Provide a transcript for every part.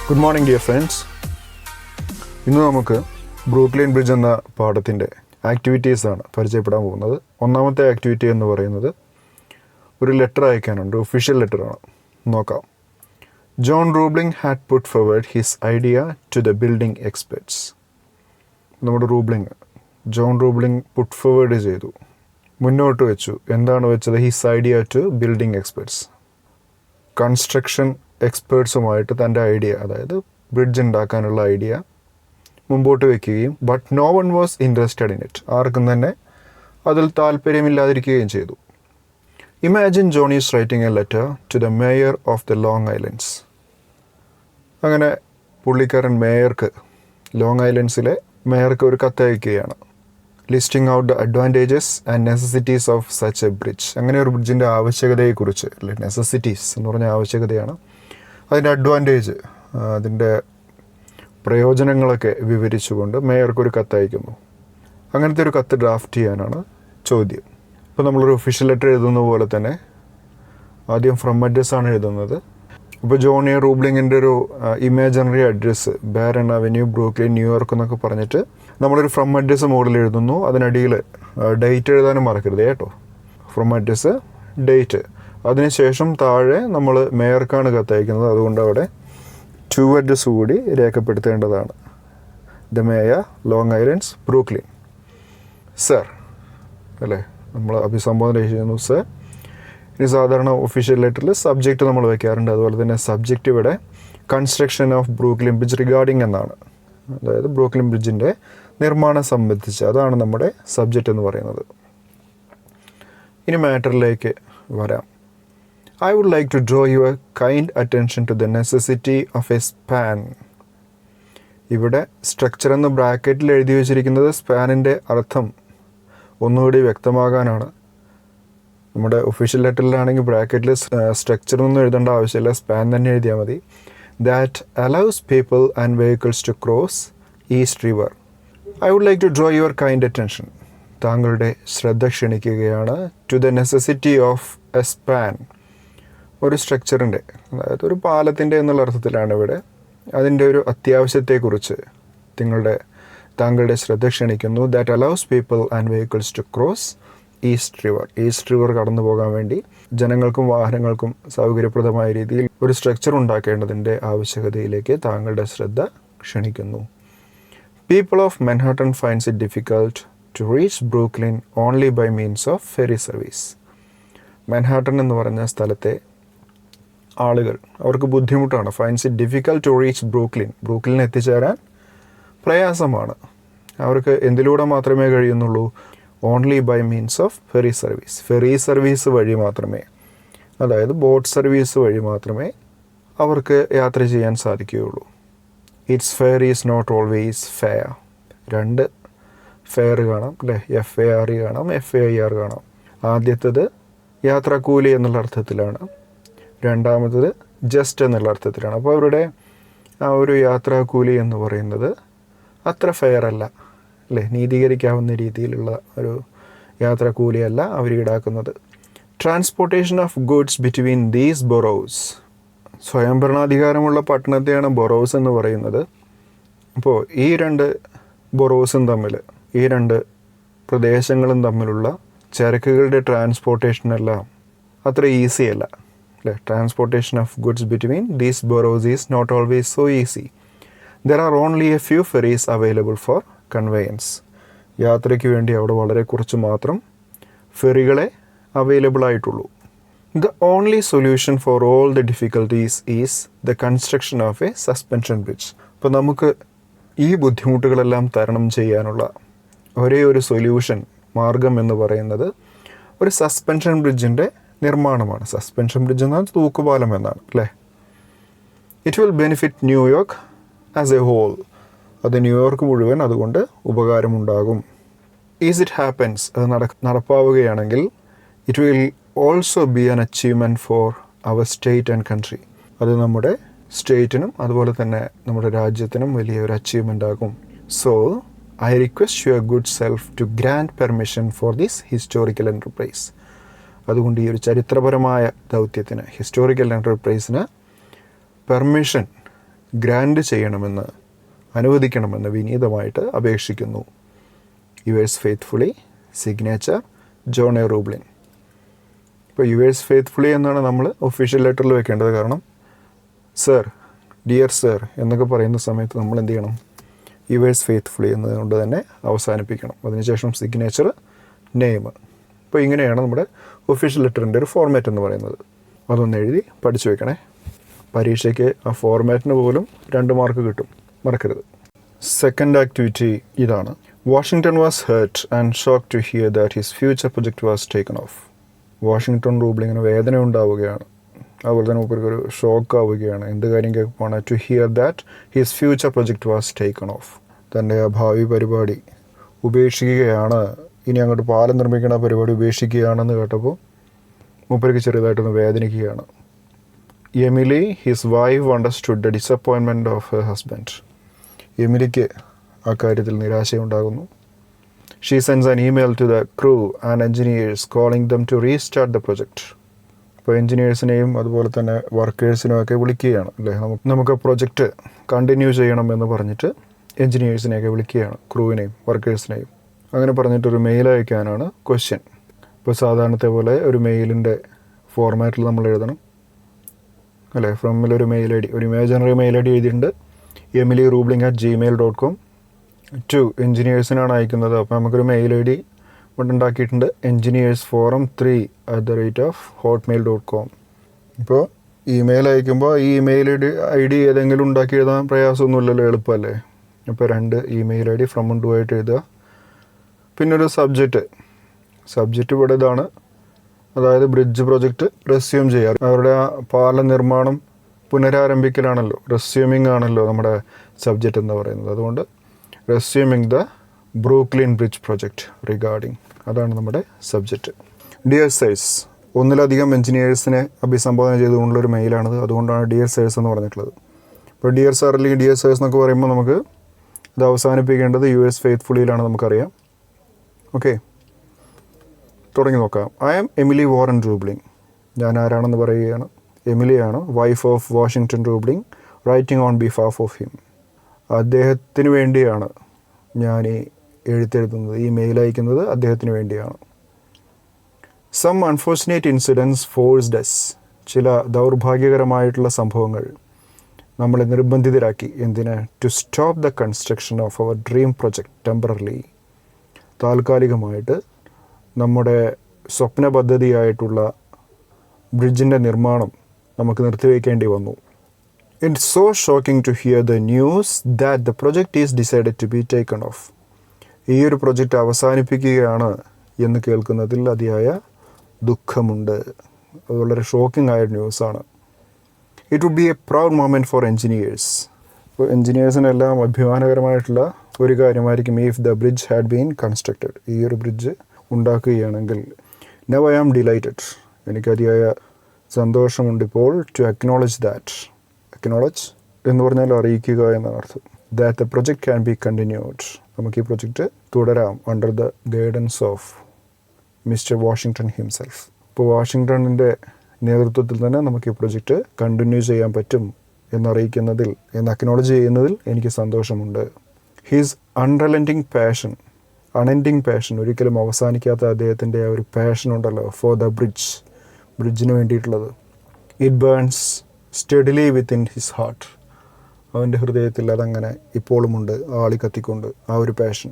Good morning dear friends. ഇന്ന് നമുക്ക് Brooklyn bridge എന്ന പാഠത്തിൻ്റെ ആക്ടിവിറ്റീസാണ് പരിചയപ്പെടാൻ പോകുന്നത്. ഒന്നാമത്തെ ആക്ടിവിറ്റി എന്ന് പറയുന്നത് ഒരു ലെറ്റർ അയക്കാനുണ്ട്, ഒഫീഷ്യൽ ലെറ്ററാണ്. നോക്കാം. John Roebling had put forward his idea to the building experts. നമ്മുടെ ജോൺ റൂബ്ലിംഗ് പുട്ട് ഫോർവേഡ് ചെയ്തു, മുന്നോട്ട് വെച്ചു. എന്താണ് വെച്ചത്? His idea to building experts. Construction എക്സ്പേർട്സുമായിട്ട് തൻ്റെ ഐഡിയ, അതായത് ബ്രിഡ്ജ് ഉണ്ടാക്കാനുള്ള ഐഡിയ മുമ്പോട്ട് വയ്ക്കുകയും but no one was interested in it. ആർക്കും തന്നെ അതിൽ താല്പര്യമില്ലാതിരിക്കുകയും ചെയ്തു. Imagine John is writing a letter to the mayor of the Long Islands. അങ്ങനെ പുള്ളിക്കാരൻ ലോങ് ഐലൻഡ്സിലെ മേയർക്ക് ഒരു കത്തയക്കുകയാണ്. Listing out the advantages and necessities of such a bridge. അങ്ങനെ ഒരു ബ്രിഡ്ജിൻ്റെ ആവശ്യകതയെക്കുറിച്ച്, അല്ലെ നെസസിറ്റീസ് എന്ന് പറഞ്ഞ ആവശ്യകതയാണ്, അതിൻ്റെ അഡ്വാൻറ്റേജ്, അതിൻ്റെ പ്രയോജനങ്ങളൊക്കെ വിവരിച്ചുകൊണ്ട് മേയർക്കൊരു കത്തയക്കുന്നു. അങ്ങനത്തെ ഒരു കത്ത് ഡ്രാഫ്റ്റ് ചെയ്യാനാണ് ചോദ്യം. ഇപ്പോൾ നമ്മളൊരു ഒഫീഷ്യൽ ലെറ്റർ എഴുതുന്ന പോലെ തന്നെ ആദ്യം ഫ്രം അഡ്രസ്സാണ് എഴുതുന്നത്. ഇപ്പോൾ ജോൺ എ റൂബ്ലിങ്ങിൻ്റെ ഒരു imaginary address, baron avenue, Brooklyn, New York എന്നൊക്കെ പറഞ്ഞിട്ട് നമ്മളൊരു ഫ്രം അഡ്രസ്സ് മോഡൽ എഴുതുന്നു. അതിനടിയിൽ ഡേറ്റ് എഴുതാനും മറക്കരുത് കേട്ടോ. From address, date. അതിനുശേഷം താഴെ നമ്മൾ മേയർക്കാണ് കത്തയക്കുന്നത്, അതുകൊണ്ട് അവിടെ ടു അഡ്രസ്സ് കൂടി രേഖപ്പെടുത്തേണ്ടതാണ്. The mayor, Long Islands, Brooklyn. Sir അല്ലേ, നമ്മൾ അഭിസംബോധന ചെയ്യുന്നു സർ. ഇനി സാധാരണ ഒഫീഷ്യൽ ലെറ്ററിൽ സബ്ജക്റ്റ് നമ്മൾ വയ്ക്കാറുണ്ട്. അതുപോലെ തന്നെ സബ്ജക്റ്റ് ഇവിടെ construction of Brooklyn bridge regarding എന്നാണ്, അതായത് ബ്രൂക്ലിൻ ബ്രിഡ്ജിൻ്റെ നിർമ്മാണം സംബന്ധിച്ച്, അതാണ് നമ്മുടെ സബ്ജക്റ്റ് എന്ന് പറയുന്നത്. ഇനി മാറ്ററിലേക്ക് വരാം. I would like to draw your kind attention to the necessity of a span. ഇവിടെ സ്ട്രക്ചർ എന്ന് ബ്രാക്കറ്റിൽ എഴുതി വെച്ചിരിക്കുന്നത് സ്പാനിൻ്റെ അർത്ഥം ഒന്നുകൂടി വ്യക്തമാകാനാണ്. നമ്മുടെ ഒഫീഷ്യൽ ലെറ്ററിലാണെങ്കിൽ ബ്രാക്കറ്റിൽ സ്ട്രക്ചർ ഒന്നും എഴുതേണ്ട ആവശ്യമില്ല, സ്പാൻ തന്നെ എഴുതിയാൽ മതി. That allows people and vehicles to cross East River. I would like to draw your kind attention. താങ്കളുടെ ശ്രദ്ധ ക്ഷണിക്കുകയാണ്. To the necessity of a span. ഒരു സ്ട്രക്ചറിൻ്റെ, അതായത് ഒരു പാലത്തിൻ്റെ എന്നുള്ള അർത്ഥത്തിലാണ് ഇവിടെ. അതിൻ്റെ ഒരു അത്യാവശ്യത്തെക്കുറിച്ച് താങ്കളുടെ ശ്രദ്ധ ക്ഷണിക്കുന്നു. That allows people and vehicles to cross East River. East River കടന്നു പോകാൻ വേണ്ടി ജനങ്ങൾക്കും വാഹനങ്ങൾക്കും സൗകര്യപ്രദമായ രീതിയിൽ ഒരു സ്ട്രക്ചർ ഉണ്ടാക്കേണ്ടതിൻ്റെ ആവശ്യകതയിലേക്ക് താങ്കളുടെ ശ്രദ്ധ ക്ഷണിക്കുന്നു. People of Manhattan finds it difficult to reach Brooklyn only by means of ferry service. Manhattan എന്ന് പറഞ്ഞ സ്ഥലത്തെ ആളുകൾ, അവർക്ക് ബുദ്ധിമുട്ടാണ്. Finds it difficult to reach Brooklyn എത്തിച്ചേരാൻ പ്രയാസമാണ്. അവർക്ക് എന്തിലൂടെ മാത്രമേ കഴിയുന്നുള്ളൂ? Only by means of ferry service. Ferry service വഴി മാത്രമേ, അതായത് ബോട്ട് സർവീസ് വഴി മാത്രമേ അവർക്ക് യാത്ര ചെയ്യാൻ സാധിക്കുകയുള്ളൂ. It's fair is not always fair. രണ്ട് ഫെയർ കാണാം അല്ലേ, FARE കാണാം, FAIR കാണാം. ആദ്യത്തേത് യാത്രാക്കൂലി എന്നുള്ള അർത്ഥത്തിലാണ്, രണ്ടാമത്തത് ജസ്റ്റ് എന്നുള്ള അർത്ഥത്തിലാണ്. അപ്പോൾ അവരുടെ ആ ഒരു യാത്രാക്കൂലി എന്ന് പറയുന്നത് അത്ര ഫെയർ അല്ല അല്ലേ, നീതീകരിക്കാവുന്ന രീതിയിലുള്ള ഒരു യാത്രാക്കൂലിയല്ല അവർ ഈടാക്കുന്നത്. Transportation of goods between these boroughs. സ്വയംഭരണാധികാരമുള്ള പട്ടണത്തെയാണ് ബൊറോസ് എന്ന് പറയുന്നത്. അപ്പോൾ ഈ രണ്ട് ബൊറോസും തമ്മിൽ, ഈ രണ്ട് പ്രദേശങ്ങളും തമ്മിലുള്ള ചരക്കുകളുടെ ട്രാൻസ്പോർട്ടേഷനെല്ലാം അത്ര ഈസി അല്ല അല്ലേ. Transportation of goods between these boroughs is not always so easy. There are only a few ferries available for conveyance. യാത്രയ്ക്ക് വേണ്ടി അവിടെ വളരെ കുറച്ച് മാത്രം ഫെറികളെ അവൈലബിൾ ആയിട്ടുള്ളൂ. The only solution for all the difficulties is the construction of a suspension bridge. അപ്പോൾ നമുക്ക് ഈ ബുദ്ധിമുട്ടുകളെല്ലാം തരണം ചെയ്യാനുള്ള ഒരേ ഒരു സൊല്യൂഷൻ, മാർഗം എന്ന് പറയുന്നത് ഒരു സസ്പെൻഷൻ ബ്രിഡ്ജിൻ്റെ നിർമ്മാണമാണ്. സസ്പെൻഷൻ ബ്രിഡ്ജ് എന്നാൽ തൂക്കുപാലം എന്നാണ് അല്ലേ. It will benefit New York as A whole. അത് ന്യൂയോർക്ക് മുഴുവൻ അതുകൊണ്ട് ഉപകാരമുണ്ടാകും. ഈസ് ഇറ്റ് ഹാപ്പൻസ്, അത് നടപ്പാവുകയാണെങ്കിൽ it will also be an achievement four our state and country. അത് നമ്മുടെ സ്റ്റേറ്റിനും അതുപോലെ തന്നെ നമ്മുടെ രാജ്യത്തിനും വലിയ ഒരു അച്ചീവ്മെൻ്റ് ആകും. So I request your good self to grant permission for this historical enterprise. അതുകൊണ്ട് ഈ ഒരു ചരിത്രപരമായ ദൗത്യത്തിന്, ഹിസ്റ്റോറിക്കൽ എൻ്റർപ്രൈസിന് പെർമിഷൻ ഗ്രാൻഡ് ചെയ്യണമെന്ന്, അനുവദിക്കണമെന്ന് വിനീതമായിട്ട് അപേക്ഷിക്കുന്നു. Yours faithfully signature John A Roebling. ഇപ്പോൾ യുവേഴ്സ് ഫെയ്ത്ത്ഫുള്ളി എന്നാണ് നമ്മൾ ഒഫീഷ്യൽ ലെറ്ററിൽ വെക്കേണ്ടത്. കാരണം സർ, ഡിയർ സർ എന്നൊക്കെ പറയുന്ന സമയത്ത് നമ്മൾ എന്ത് ചെയ്യണം? യുവേഴ്സ് ഫെയ്ത്ത്ഫുള്ളി എന്നതുകൊണ്ട് തന്നെ അവസാനിപ്പിക്കണം. അതിനുശേഷം സിഗ്നേച്ചർ, നെയിം. അപ്പോൾ ഇങ്ങനെയാണ് നമ്മുടെ ഒഫീഷ്യൽ ലെറ്ററിൻ്റെ ഒരു ഫോർമാറ്റ് എന്ന് പറയുന്നത്. അതൊന്ന് എഴുതി പഠിച്ചു വെക്കണേ. പരീക്ഷയ്ക്ക് ആ ഫോർമാറ്റിന് പോലും 2 മാർക്ക് കിട്ടും, മറക്കരുത്. സെക്കൻഡ് ആക്ടിവിറ്റി ഇതാണ്. Washington was hurt and shock to hear that his future project was taken off. Washington റൂബ്ലിങ്ങിന് വേദന ഉണ്ടാവുകയാണ്, അതുപോലെ തന്നെ ഒരു ഷോക്ക് ആവുകയാണ്. എന്ത് കാര്യം കേൾക്കുവാണ്? To hear that his future project was taken off. തൻ്റെ ആ ഭാവി പരിപാടി ഉപേക്ഷിക്കുകയാണ്, ഇനി അങ്ങോട്ട് പാലം നിർമ്മിക്കുന്ന പരിപാടി ഉപേക്ഷിക്കുകയാണെന്ന് കേട്ടപ്പോൾ മൂപ്പർക്ക് ചെറുതായിട്ടൊന്ന് വേദനിക്കുകയാണ്. Emily, his wife, understood the disappointment of her husband. എമിലിക്ക് ആ കാര്യത്തിൽ നിരാശയുണ്ടാകുന്നു. She sends an email to the crew and engineers calling them to restart the project. ഇപ്പോൾ എഞ്ചിനീയേഴ്സിനെയും അതുപോലെ തന്നെ വർക്കേഴ്സിനെയും ഒക്കെ വിളിക്കുകയാണ് അല്ലേ, നമുക്ക് പ്രൊജക്റ്റ് കണ്ടിന്യൂ ചെയ്യണം എന്ന് പറഞ്ഞിട്ട് എഞ്ചിനീയേഴ്സിനെയൊക്കെ വിളിക്കുകയാണ്, ക്രൂവിനെയും വർക്കേഴ്സിനെയും. അങ്ങനെ പറഞ്ഞിട്ടൊരു മെയിൽ അയക്കാനാണ് ക്വസ്റ്റ്യൻ. ഇപ്പോൾ സാധാരണത്തെ പോലെ ഒരു മെയിലിൻ്റെ ഫോർമാറ്റിൽ നമ്മൾ എഴുതണം അല്ലേ. ഫ്രമിലൊരു മെയിൽ ഐ ഡി, ഒരു ഇമാജിനറി മെയിൽ ഐ ഡി എഴുതിയിട്ടുണ്ട്, emily.rubling@gmail.com. ടു എഞ്ചിനീയേഴ്സിനാണ് അയക്കുന്നത്. അപ്പോൾ നമുക്കൊരു മെയിൽ ഐ ഡി ഇവിടെ ഉണ്ടാക്കിയിട്ടുണ്ട്, engineers4um3@hotmail.com. ഇപ്പോൾ ഇമെയിൽ അയക്കുമ്പോൾ ഈ ഇമെയിൽ ഐ ഡി ഏതെങ്കിലും ഉണ്ടാക്കി എഴുതാൻ പ്രയാസമൊന്നുമില്ലല്ലോ, എളുപ്പമല്ലേ. അപ്പോൾ 2 email I D from to ആയിട്ട് എഴുതുക. പിന്നെ ഒരു സബ്ജക്റ്റ് ഇവിടെ ഇതാണ്, അതായത് ബ്രിഡ്ജ് പ്രൊജക്റ്റ് റെസ്യൂം ചെയ്യുക. അവരുടെ ആ പാലം നിർമ്മാണം പുനരാരംഭിക്കലാണല്ലോ, റെസ്യൂമിംഗ് ആണല്ലോ നമ്മുടെ സബ്ജക്റ്റ് എന്ന് പറയുന്നത്. അതുകൊണ്ട് resuming the Brooklyn bridge project regarding, അതാണ് നമ്മുടെ സബ്ജക്റ്റ്. ഡിയർ സേഴ്സ്, ഒന്നിലധികം എഞ്ചിനീയേഴ്സിനെ അഭിസംബോധന ചെയ്തുകൊണ്ടുള്ളൊരു മെയിലാണിത്. അതുകൊണ്ടാണ് ഡിയർ സേഴ്സ് എന്ന് പറഞ്ഞിട്ടുള്ളത്. ഇപ്പോൾ ഡിയർ സാർ അല്ലെങ്കിൽ ഡിയർ സേഴ്സ് എന്നൊക്കെ പറയുമ്പോൾ നമുക്ക് ഇത് അവസാനിപ്പിക്കേണ്ടത് യുവേഴ്സ് ഫെയ്ത്ത്ഫുള്ളിയിലാണ്, നമുക്കറിയാം. ഓക്കെ, തുടങ്ങി നോക്കാം. I am Emily Warren Roebling. ഞാൻ ആരാണെന്ന് പറയുകയാണ്. എമിലിയാണ്, wife of Washington Roebling, writing on behalf of him. അദ്ദേഹത്തിന് വേണ്ടിയാണ് ഞാൻ ഈ എഴുത്തെഴുതുന്നത്, ഈ മെയിൽ അയക്കുന്നത് അദ്ദേഹത്തിന് വേണ്ടിയാണ്. Some unfortunate incidents forced us. ചില ദൗർഭാഗ്യകരമായിട്ടുള്ള സംഭവങ്ങൾ നമ്മളെ നിർബന്ധിതരാക്കി. എന്തിന്? To stop the construction of our dream project temporarily. താൽക്കാലികമായിട്ട് നമ്മുടെ സ്വപ്ന പദ്ധതിയായിട്ടുള്ള ബ്രിഡ്ജിൻ്റെ നിർമ്മാണം നമുക്ക് നിർത്തിവെക്കേണ്ടി വന്നു. It's so shocking to hear the news that the project is decided to be taken off. ഈ ഒരു പ്രൊജക്റ്റ് അവസാനിപ്പിക്കുകയാണ് എന്ന് കേൾക്കുന്നതിൽ അതിയായ ദുഃഖമുണ്ട്. അത് വളരെ ഷോക്കിംഗ് ആയ ന്യൂസാണ്. It would be a proud moment for engineers. ഇപ്പോൾ എഞ്ചിനീയേഴ്സിനെല്ലാം അഭിമാനകരമായിട്ടുള്ള ഒരു കാര്യമായിരിക്കും if the bridge had been constructed. ഈ ഒരു ബ്രിഡ്ജ് ഉണ്ടാക്കുകയാണെങ്കിൽ. Now I am delighted. എനിക്ക് അതിയായ സന്തോഷമുണ്ട് ഇപ്പോൾ. To acknowledge that. അക്നോളജ് എന്ന് പറഞ്ഞാൽ അറിയിക്കുക എന്നാണ് അർത്ഥം. That the project can be continued. നമുക്ക് ഈ പ്രൊജക്റ്റ് തുടരാം under the guidance of mister Washington himself. ഇപ്പോൾ വാഷിങ്ടണിൻ്റെ നേതൃത്വത്തിൽ തന്നെ നമുക്ക് ഈ പ്രൊജക്റ്റ് കണ്ടിന്യൂ ചെയ്യാൻ പറ്റും എന്നറിയിക്കുന്നതിൽ, എന്ന് അക്നോളജ് ചെയ്യുന്നതിൽ എനിക്ക് സന്തോഷമുണ്ട്. His unrelenting passion, unending passion, ഒരിക്കലും അവസാനിക്കാത്ത അദ്ദേഹത്തിൻ്റെ ആ ഒരു പാഷൻ ഉണ്ടല്ലോ, ഫോർ ദ ബ്രിഡ്ജിന് വേണ്ടിയിട്ടുള്ളത്. It burns steadily within his heart. അവൻ്റെ ഹൃദയത്തിൽ അതങ്ങനെ ഇപ്പോഴുമുണ്ട്, ആളി കത്തിക്കൊണ്ട് ആ ഒരു passion.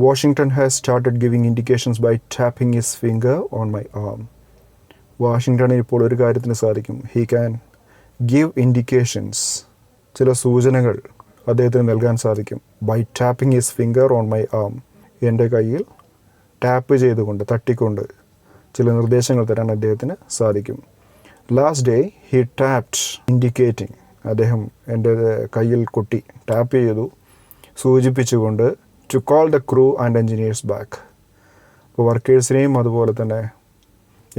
Washington has started giving indications by tapping his finger on my arm. വാഷിങ്ടണിന് ഇപ്പോൾ ഒരു കാര്യത്തിന് സാധിക്കും. ഹീ ക്യാൻ ഗിവ് ഇൻഡിക്കേഷൻസ്, ചില സൂചനകൾ അദ്ദേഹത്തിന് നൽകാൻ സാധിക്കും. By tapping his finger on my arm, എൻ്റെ കയ്യിൽ ടാപ്പ് ചെയ്തുകൊണ്ട്, തട്ടിക്കൊണ്ട് ചില നിർദ്ദേശങ്ങൾ തരാൻ അദ്ദേഹത്തിന് സാധിക്കും. Last day he tapped indicating, അദ്ദേഹം എൻ്റെ കയ്യിൽ കൊട്ടി, ടാപ്പ് ചെയ്തു, സൂചിപ്പിച്ചുകൊണ്ട് to call the crew and engineers back. അപ്പോൾ വർക്കേഴ്സിനെയും അതുപോലെ തന്നെ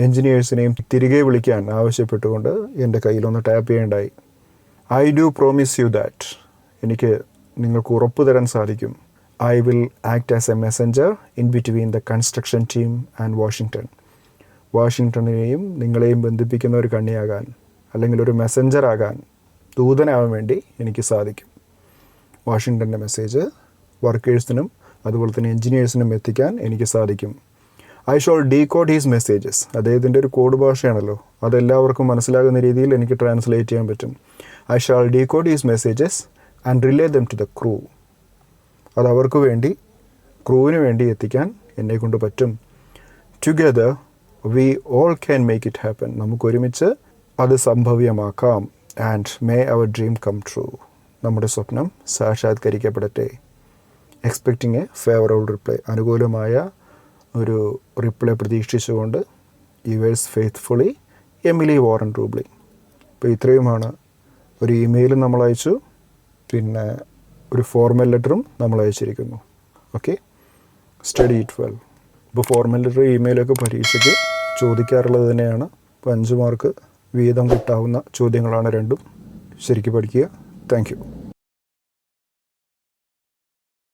എഞ്ചിനീയേഴ്സിനെയും തിരികെ വിളിക്കാൻ ആവശ്യപ്പെട്ടുകൊണ്ട് എൻ്റെ കയ്യിലൊന്ന് ടാപ്പ് ചെയ്യേണ്ടായി. I do promise you that, എനിക്ക് നിങ്ങൾക്ക് ഉറപ്പ് തരാൻ സാധിക്കും. I will act as a messenger in between the construction team and Washington. വാഷിങ്ടണിനെയും നിങ്ങളെയും ബന്ധിപ്പിക്കുന്ന ഒരു കണ്ണിയാകാൻ, അല്ലെങ്കിൽ ഒരു മെസ്സഞ്ചർ ആകാൻ ദൂതനാവാൻ വേണ്ടി എനിക്ക് സാധിക്കും. വാഷിങ്ടൻ്റെ മെസ്സേജ് വർക്കേഴ്സിനും അതുപോലെ തന്നെ എൻജിനീയേഴ്സിനും എത്തിക്കാൻ എനിക്ക് സാധിക്കും. I shawl decode his messages. അദ്ദേഹത്തിൻ്റെ ഒരു കോഡ് ഭാഷയാണല്ലോ, അതെല്ലാവർക്കും മനസ്സിലാകുന്ന രീതിയിൽ എനിക്ക് ട്രാൻസ്ലേറ്റ് ചെയ്യാൻ പറ്റും. I shall decode his messages and relay them to the crew. അത് അവർക്ക് വേണ്ടി, ക്രൂവിന് വേണ്ടി എത്തിക്കാൻ എന്നെക്കൊണ്ട് പറ്റും. Together we all can make it happen. നമുക്കൊരുമിച്ച് അത് സംഭവ്യമാക്കാം. And may our dream come true. നമ്മുടെ സ്വപ്നം സാക്ഷാത്കരിക്കപ്പെടട്ടെ. Expecting a favourable reply. അനുകൂലമായ ഒരു റിപ്ലൈ പ്രതീക്ഷിച്ചുകൊണ്ട് yours faithfully Emily Warren Roebling. ഇപ്പോൾ ഇത്രയുമാണ്. ഒരു ഇമെയിലും നമ്മൾ അയച്ചു, പിന്നെ ഒരു ഫോർമൽ ലെറ്ററും നമ്മൾ അയച്ചിരിക്കുന്നു. Okay, study it well. ഇപ്പോൾ ഫോർമൽ ലെറ്റർ ഇമെയിലൊക്കെ പരീക്ഷയ്ക്ക് ചോദിക്കാറുള്ളത് തന്നെയാണ്. ഇപ്പോൾ 5 മാർക്ക് വീതം കിട്ടാവുന്ന ചോദ്യങ്ങളാണ് രണ്ടും. ശരിക്കും പഠിക്കുക. Thank you.